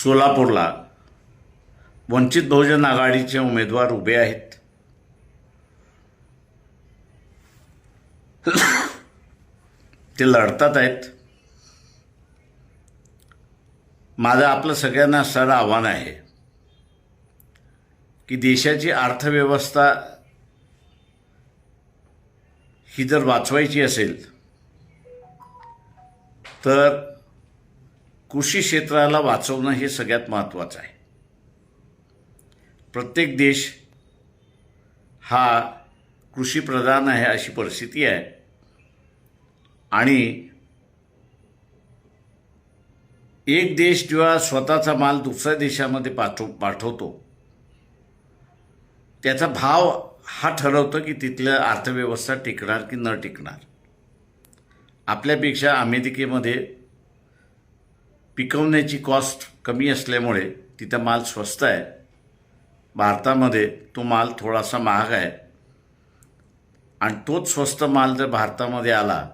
सोलापूरला वंचित बहुजन आघाडीचे उमेदवार उभे आहेत. ते लढतात आहेत. माझं आपलं सगळ्यांना असणारं आव्हान आहे की देशाची अर्थव्यवस्था ही जर वाचवायची असेल तर कृषी क्षेत्राला वाचवणं हे सगळ्यात महत्त्वाचं आहे. प्रत्येक देश हा कृषीप्रधान आहे अशी परिस्थिती आहे आणि एक देश जेव्हा स्वतःचा माल दुसऱ्या देशामध्ये पाठवतो त्याचा भाव हा ठरवतो की तिथल्या अर्थव्यवस्था टिकणार की न टिकणार. आपल्यापेक्षा अमेरिकेमध्ये पिकवण्याची कॉस्ट कमी असल्यामुळे तिथं माल स्वस्त आहे. भारतामध्ये तो माल थोडासा महाग आहे आणि तोच स्वस्त माल जर भारतामध्ये आला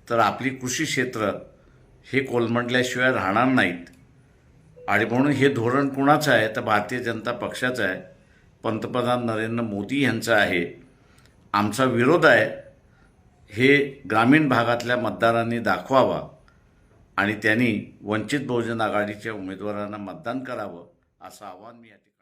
तर आपली कृषी क्षेत्र हे कोलमडल्याशिवाय राहणार नाहीत. आणि म्हणून हे धोरण कुणाचं आहे तर भारतीय जनता पक्षाचं आहे, पंतप्रधान नरेंद्र मोदी यांचं आहे. आमचा विरोध आहे हे ग्रामीण भागातल्या मतदारांनी दाखवावा आणि त्यांनी वंचित बहुजन आघाडीच्या उमेदवारांना मतदान करावं असं आवाहन मी या ठिकाणी